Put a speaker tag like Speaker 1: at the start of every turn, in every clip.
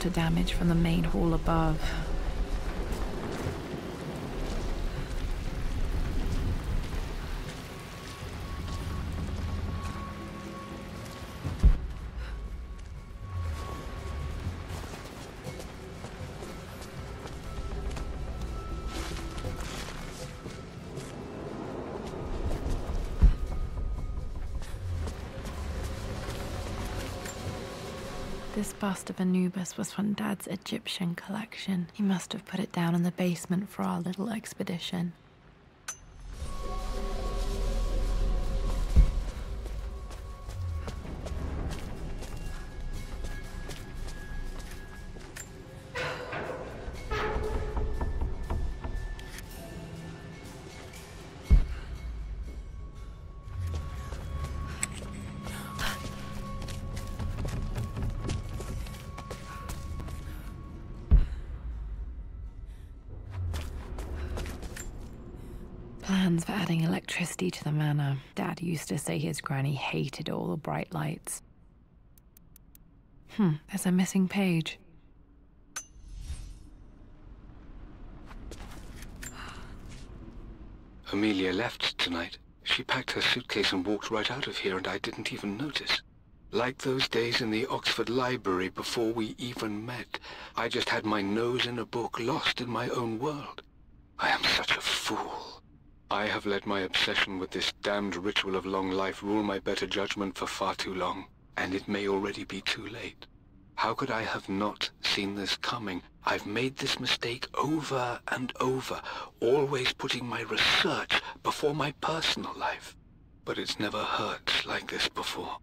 Speaker 1: water damage from the main hall above. This bust of Anubis was from Dad's Egyptian collection. He must have put it down in the basement for our little expedition. Plans for adding electricity to the manor. Dad used to say his granny hated all the bright lights. There's a missing page.
Speaker 2: Amelia left tonight. She packed her suitcase and walked right out of here, and I didn't even notice. Like those days in the Oxford Library before we even met. I just had my nose in a book, lost in my own world. I am such a fool. I have let my obsession with this damned ritual of long life rule my better judgment for far too long, and it may already be too late. How could I have not seen this coming? I've made this mistake over and over, always putting my research before my personal life. But it's never hurt like this before.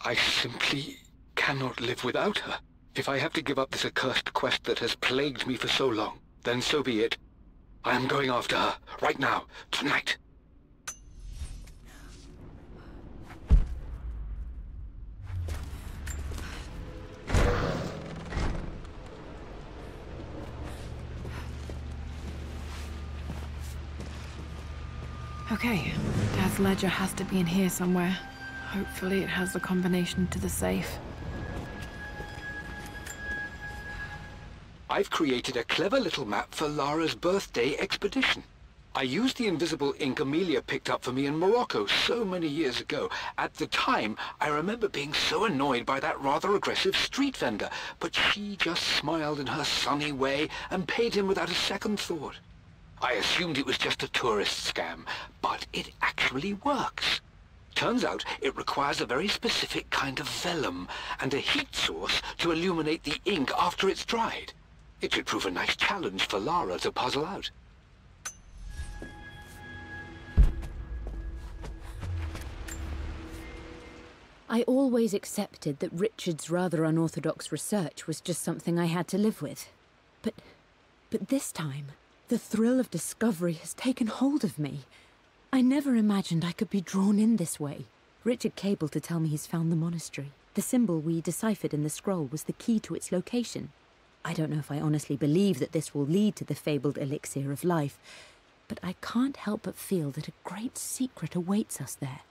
Speaker 2: I simply cannot live without her. If I have to give up this accursed quest that has plagued me for so long, then so be it. I am going after her, right now, tonight.
Speaker 1: Okay, Dad's ledger has to be in here somewhere. Hopefully it has the combination to the safe.
Speaker 2: I've created a clever little map for Lara's birthday expedition. I used the invisible ink Amelia picked up for me in Morocco so many years ago. At the time, I remember being so annoyed by that rather aggressive street vendor, but she just smiled in her sunny way and paid him without a second thought. I assumed it was just a tourist scam, but it actually works. Turns out it requires a very specific kind of vellum and a heat source to illuminate the ink after it's dried. It should prove a nice challenge for Lara to puzzle out.
Speaker 3: I always accepted that Richard's rather unorthodox research was just something I had to live with. But this time, the thrill of discovery has taken hold of me. I never imagined I could be drawn in this way. Richard cabled to tell me he's found the monastery. The symbol we deciphered in the scroll was the key to its location. I don't know if I honestly believe that this will lead to the fabled elixir of life, but I can't help but feel that a great secret awaits us there.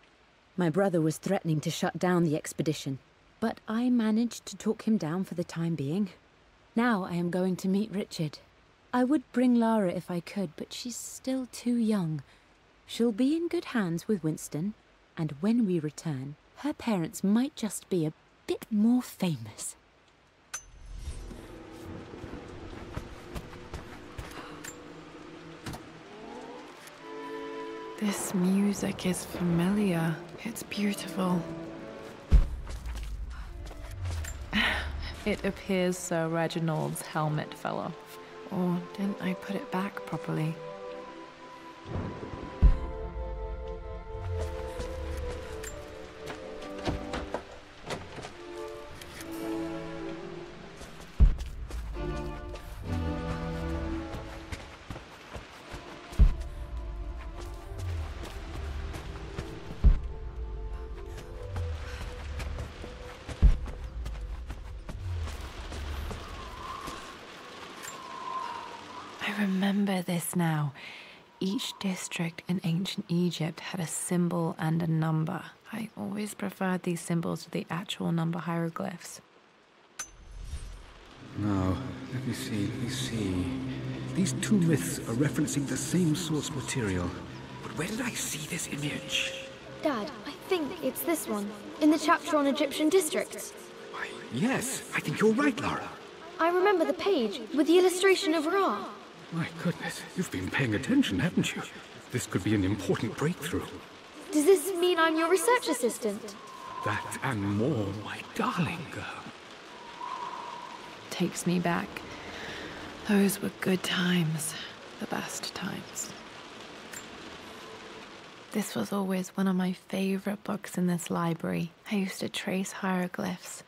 Speaker 3: My brother was threatening to shut down the expedition, but I managed to talk him down for the time being. Now I am going to meet Richard. I would bring Lara if I could, but she's still too young. She'll be in good hands with Winston, and when we return, her parents might just be a bit more famous.
Speaker 1: This music is familiar. It's beautiful. It appears Sir Reginald's helmet fell off. Or didn't I put it back properly? I remember this now. Each district in ancient Egypt had a symbol and a number. I always preferred these symbols to the actual number hieroglyphs.
Speaker 4: Now, let me see. These two myths are referencing the same source material. But where did I see this image?
Speaker 5: Dad, I think it's this one, in the chapter on Egyptian districts.
Speaker 4: Why, yes, I think you're right, Lara.
Speaker 5: I remember the page with the illustration of Ra.
Speaker 4: My goodness, you've been paying attention, haven't you? This could be an important breakthrough.
Speaker 5: Does this mean I'm your research assistant?
Speaker 4: That and more, my darling girl.
Speaker 1: Takes me back. Those were good times. The best times. This was always one of my favorite books in this library. I used to trace hieroglyphs.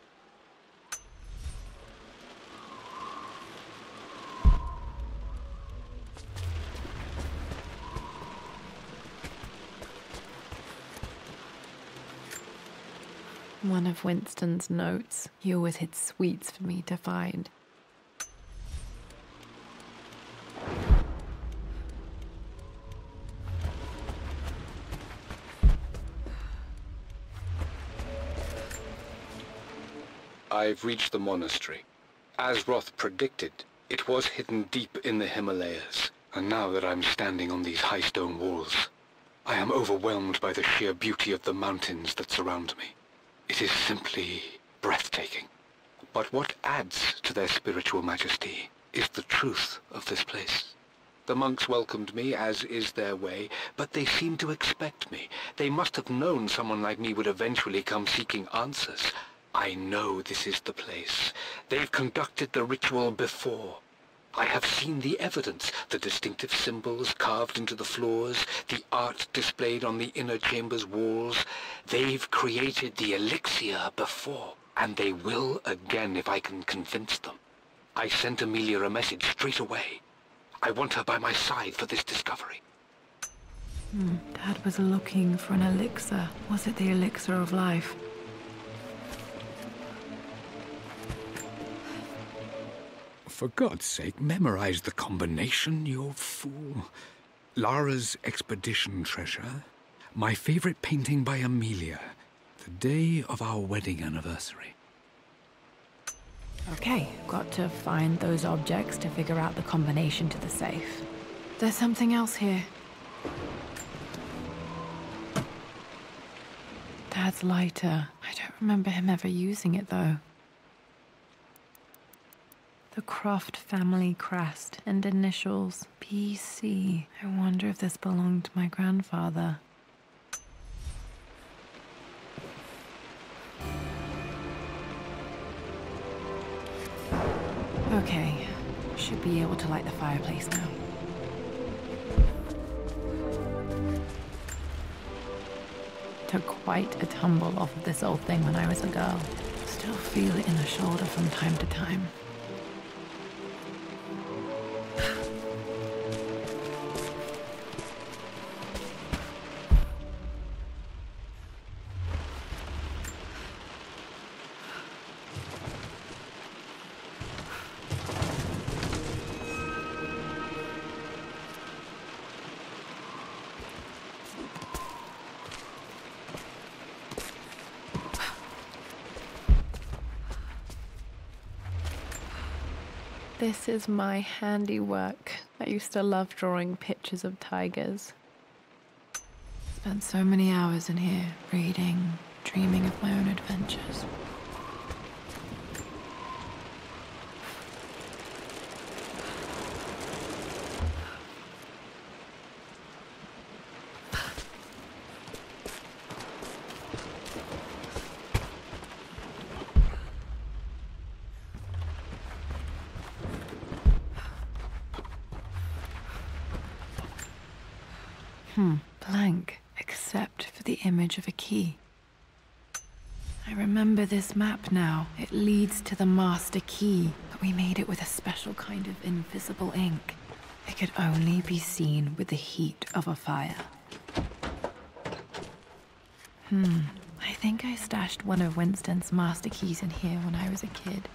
Speaker 1: One of Winston's notes. He always hid sweets for me to find.
Speaker 2: I've reached the monastery. As Roth predicted, it was hidden deep in the Himalayas. And now that I'm standing on these high stone walls, I am overwhelmed by the sheer beauty of the mountains that surround me. It is simply breathtaking. But what adds to their spiritual majesty is the truth of this place. The monks welcomed me, as is their way, but they seemed to expect me. They must have known someone like me would eventually come seeking answers. I know this is the place. They've conducted the ritual before. I have seen the evidence, the distinctive symbols carved into the floors, the art displayed on the inner chamber's walls. They've created the elixir before, and they will again if I can convince them. I sent Amelia a message straight away. I want her by my side for this discovery.
Speaker 1: Dad was looking for an elixir. Was it the elixir of life?
Speaker 4: For God's sake, memorize the combination, you fool. Lara's expedition treasure, my favorite painting by Amelia, the day of our wedding anniversary.
Speaker 1: Okay, got to find those objects to figure out the combination to the safe. There's something else here. Dad's lighter. I don't remember him ever using it, though. The Croft family crest and initials PC. I wonder if this belonged to my grandfather. Okay, should be able to light the fireplace now. Took quite a tumble off of this old thing when I was a girl. Still feel it in the shoulder from time to time. This is my handiwork. I used to love drawing pictures of tigers. Spent so many hours in here, reading, dreaming of my own adventures. Blank, except for the image of a key. I remember this map now. It leads to the master key, but we made it with a special kind of invisible ink. It could only be seen with the heat of a fire. I think I stashed one of Winston's master keys in here when I was a kid.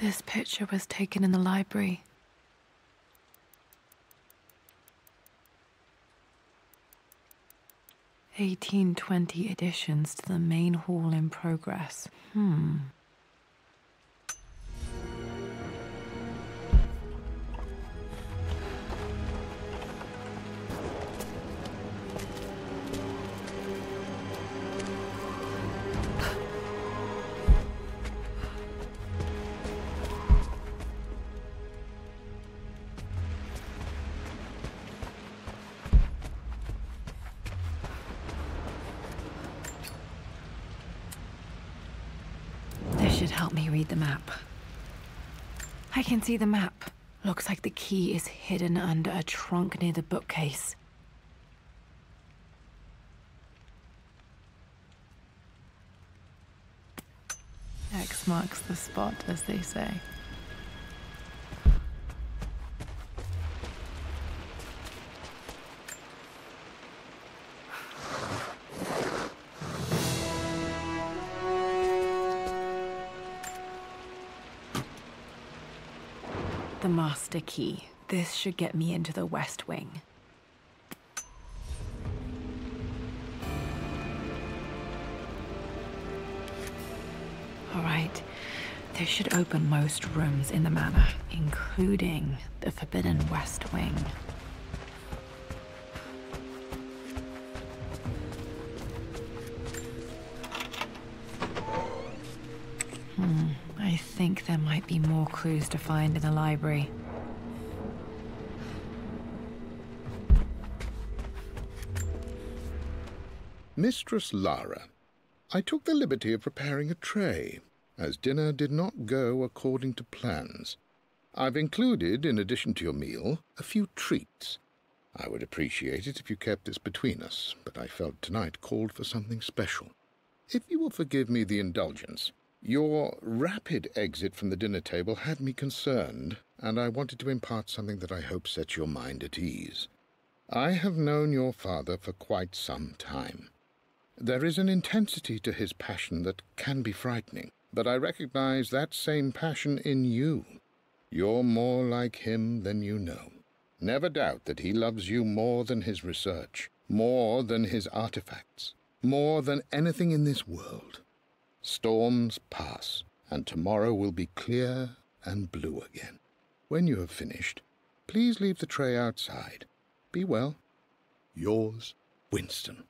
Speaker 1: This picture was taken in the library. "1820 additions to the main hall in progress." Should help me read the map. I can see the map. Looks like the key is hidden under a trunk near the bookcase. X marks the spot, as they say. The master key. This should get me into the West Wing. All right. This should open most rooms in the manor, including the Forbidden West Wing. I think there might be more clues to find in the library.
Speaker 6: Mistress Lara, I took the liberty of preparing a tray, as dinner did not go according to plans. I've included, in addition to your meal, a few treats. I would appreciate it if you kept this between us, but I felt tonight called for something special. If you will forgive me the indulgence, your rapid exit from the dinner table had me concerned, and I wanted to impart something that I hope sets your mind at ease. I have known your father for quite some time. There is an intensity to his passion that can be frightening, but I recognize that same passion in you. You're more like him than you know. Never doubt that he loves you more than his research, more than his artifacts, more than anything in this world. Storms pass, and tomorrow will be clear and blue again. When you have finished, please leave the tray outside. Be well. Yours, Winston.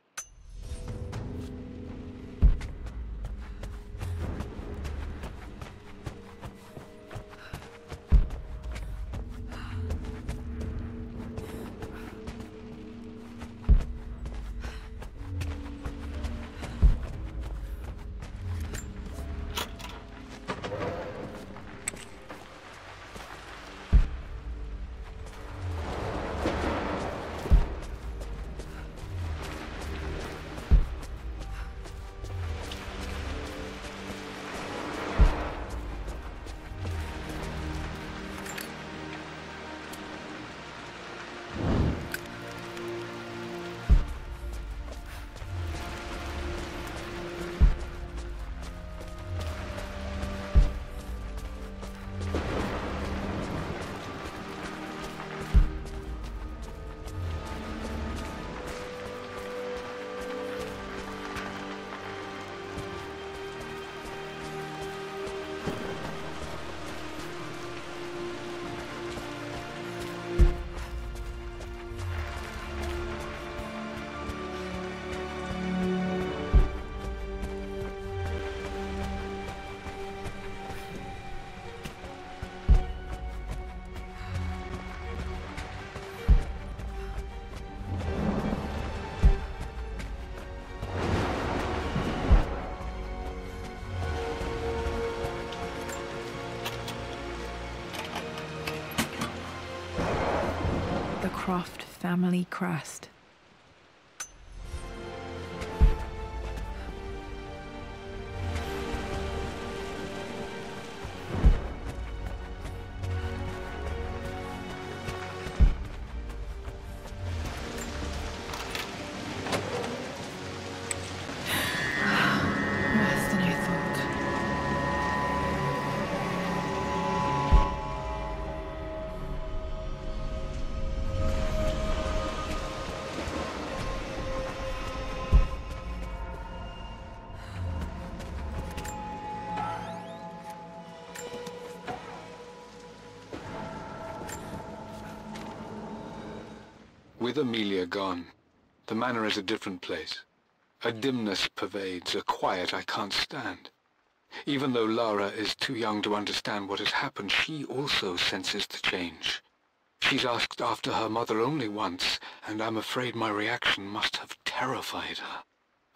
Speaker 1: Croft family crest. Worse than I thought.
Speaker 2: With Amelia gone, the manor is a different place. A dimness pervades, a quiet I can't stand. Even though Lara is too young to understand what has happened, she also senses the change. She's asked after her mother only once, and I'm afraid my reaction must have terrified her.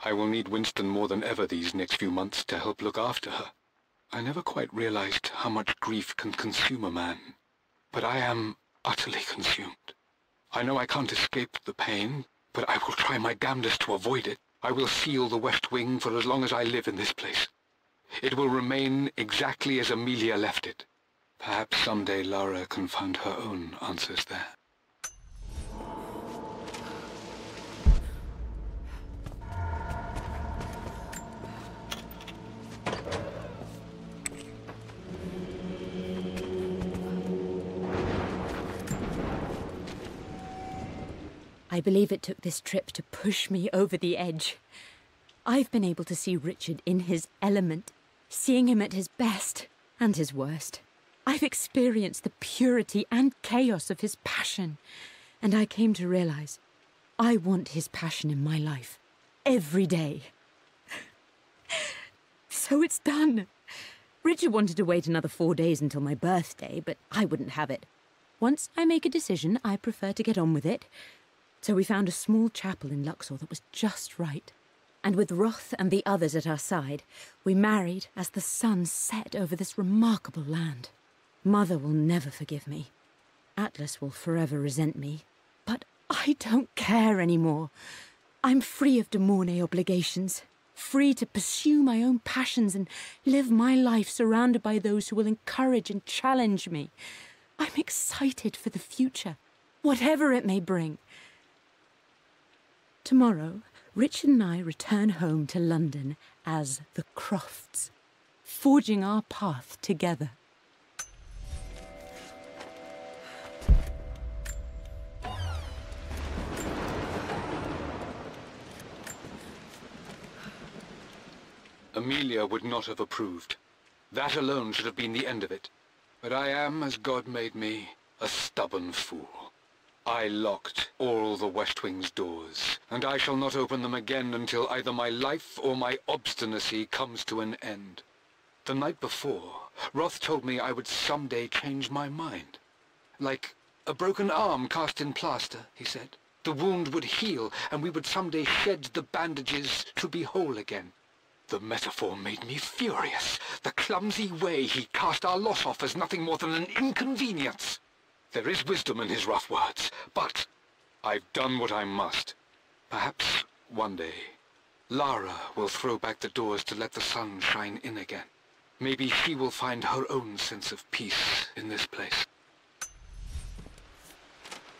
Speaker 2: I will need Winston more than ever these next few months to help look after her. I never quite realized how much grief can consume a man, but I am utterly consumed. I know I can't escape the pain, but I will try my damnedest to avoid it. I will seal the West Wing for as long as I live in this place. It will remain exactly as Amelia left it. Perhaps someday Lara can find her own answers there.
Speaker 3: I believe it took this trip to push me over the edge. I've been able to see Richard in his element, seeing him at his best and his worst. I've experienced the purity and chaos of his passion, and I came to realize I want his passion in my life every day. So it's done. Richard wanted to wait another 4 days until my birthday, but I wouldn't have it. Once I make a decision, I prefer to get on with it. So we found a small chapel in Luxor that was just right. And with Roth and the others at our side, we married as the sun set over this remarkable land. Mother will never forgive me. Atlas will forever resent me. But I don't care anymore. I'm free of de Mornay obligations, free to pursue my own passions and live my life surrounded by those who will encourage and challenge me. I'm excited for the future, whatever it may bring. Tomorrow, Richard and I return home to London as the Crofts, forging our path together.
Speaker 2: Amelia would not have approved. That alone should have been the end of it. But I am, as God made me, a stubborn fool. I locked all the West Wing's doors, and I shall not open them again until either my life or my obstinacy comes to an end. The night before, Roth told me I would someday change my mind. Like a broken arm cast in plaster, he said. The wound would heal, and we would someday shed the bandages to be whole again. The metaphor made me furious. The clumsy way he cast our loss off as nothing more than an inconvenience. There is wisdom in his rough words, but I've done what I must. Perhaps one day, Lara will throw back the doors to let the sun shine in again. Maybe she will find her own sense of peace in this place.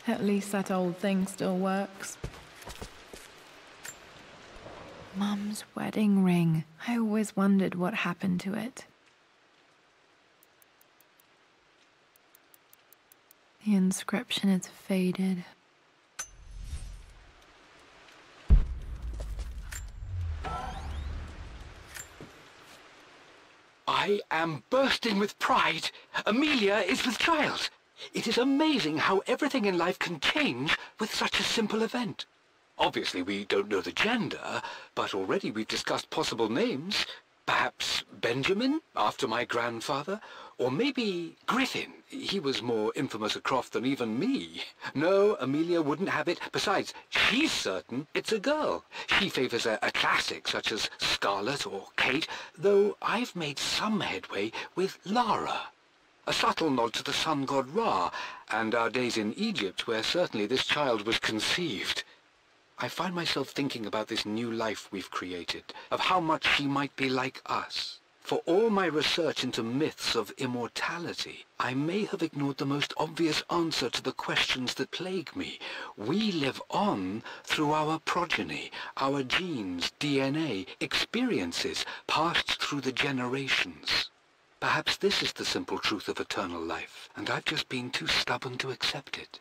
Speaker 1: At least that old thing still works. Mum's wedding ring. I always wondered what happened to it. The inscription is faded.
Speaker 2: I am bursting with pride. Amelia is with child. It is amazing how everything in life can change with such a simple event. Obviously, we don't know the gender, but already we've discussed possible names. Perhaps Benjamin, after my grandfather, or maybe Griffin. He was more infamous a Croft than even me. No, Amelia wouldn't have it. Besides, she's certain it's a girl. She favors a classic such as Scarlet or Kate, though I've made some headway with Lara. A subtle nod to the sun god Ra, and our days in Egypt, where certainly this child was conceived. I find myself thinking about this new life we've created, of how much she might be like us. For all my research into myths of immortality, I may have ignored the most obvious answer to the questions that plague me. We live on through our progeny, our genes, DNA, experiences passed through the generations. Perhaps this is the simple truth of eternal life, and I've just been too stubborn to accept it.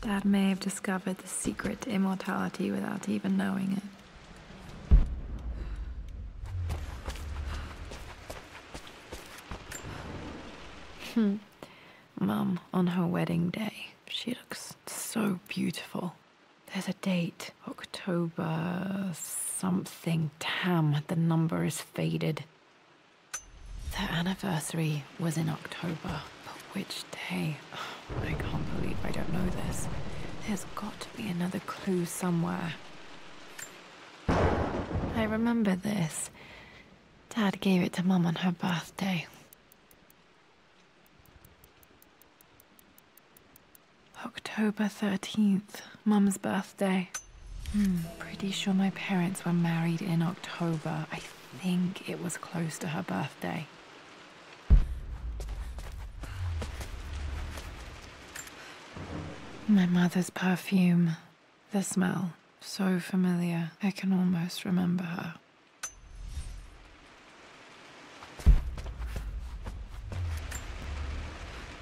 Speaker 1: Dad may have discovered the secret to immortality without even knowing it. Mum, on her wedding day, She looks so beautiful. There's a date, October something. Damn, the number is faded. Their anniversary was in October, but which day? Oh, I can't believe I don't know this. There's got to be another clue somewhere. I remember this. Dad gave it to Mum on her birthday. October 13th, Mum's birthday. Pretty sure my parents were married in October. I think it was close to her birthday. My mother's perfume. The smell. So familiar. I can almost remember her.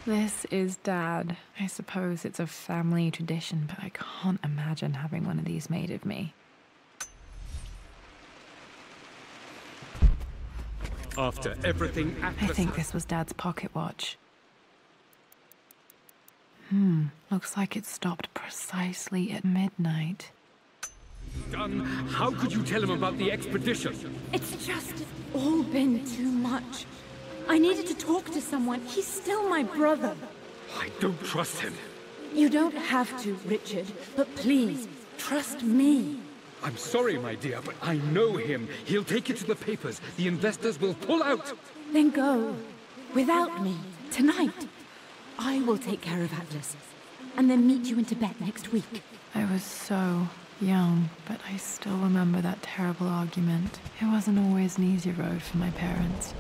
Speaker 1: This is Dad. I suppose it's a family tradition, but I can't imagine having one of these made of me.
Speaker 4: After everything
Speaker 1: I think this was Dad's pocket watch. Looks like it stopped precisely at midnight.
Speaker 4: done, how could you tell him about the expedition?
Speaker 3: It's just all been too much. I needed to talk to someone. He's still my brother.
Speaker 4: I don't trust him.
Speaker 3: You don't have to, Richard, but please, trust me.
Speaker 4: I'm sorry, my dear, but I know him. He'll take it to the papers. The investors will pull out.
Speaker 3: Then go. Without me. Tonight. I will take care of Atlas. And then meet you in Tibet next week.
Speaker 1: I was so young, but I still remember that terrible argument. It wasn't always an easy road for my parents.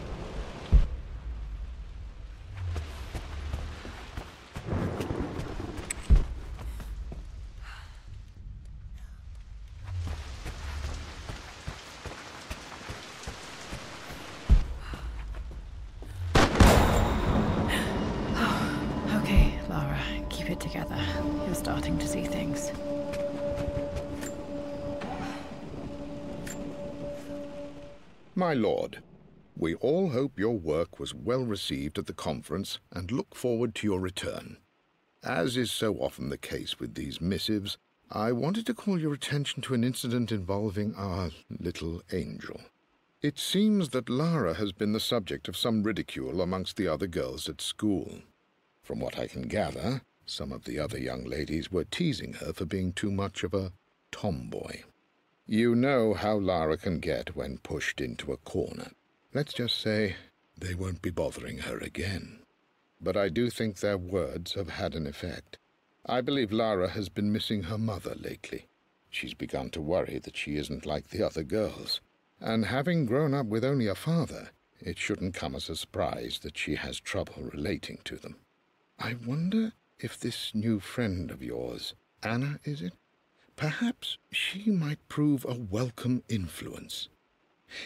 Speaker 1: Okay, Lara, keep it together. You're starting to see things.
Speaker 6: My lord, we all hope your work was well received at the conference and look forward to your return. As is so often the case with these missives, I wanted to call your attention to an incident involving our little angel. It seems that Lara has been the subject of some ridicule amongst the other girls at school. From what I can gather, some of the other young ladies were teasing her for being too much of a tomboy. You know how Lara can get when pushed into a corner. Let's just say they won't be bothering her again. But I do think their words have had an effect. I believe Lara has been missing her mother lately. She's begun to worry that she isn't like the other girls. And having grown up with only a father, it shouldn't come as a surprise that she has trouble relating to them. I wonder if this new friend of yours, Anna, is it? Perhaps she might prove a welcome influence.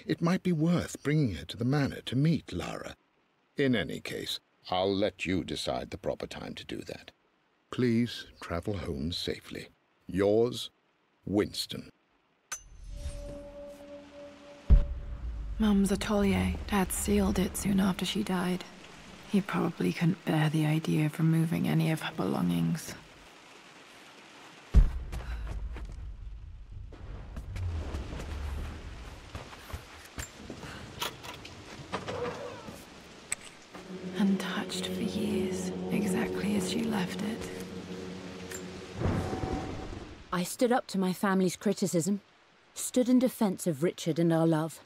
Speaker 6: It might be worth bringing her to the manor to meet Lara. In any case, I'll let you decide the proper time to do that. Please travel home safely. Yours, Winston.
Speaker 1: Mum's atelier. Dad sealed it soon after she died. He probably couldn't bear the idea of removing any of her belongings. Untouched for years, exactly as she left it.
Speaker 3: I stood up to my family's criticism, stood in defense of Richard and our love.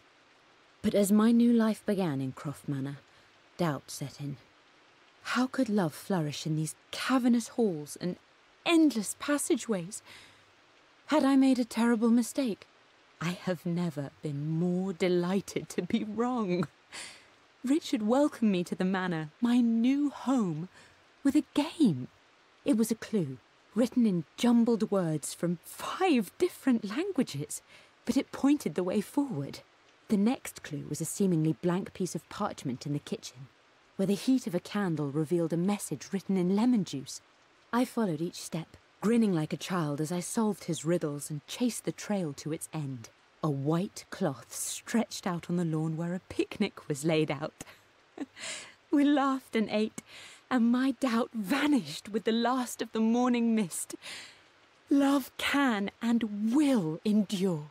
Speaker 3: But as my new life began in Croft Manor, doubt set in. How could love flourish in these cavernous halls and endless passageways? Had I made a terrible mistake? I have never been more delighted to be wrong. Richard welcomed me to the manor, my new home, with a game. It was a clue, written in jumbled words from 5 different languages, but it pointed the way forward. The next clue was a seemingly blank piece of parchment in the kitchen, where the heat of a candle revealed a message written in lemon juice. I followed each step, grinning like a child as I solved his riddles and chased the trail to its end. A white cloth stretched out on the lawn where a picnic was laid out. We laughed and ate, and my doubt vanished with the last of the morning mist. Love can and will endure.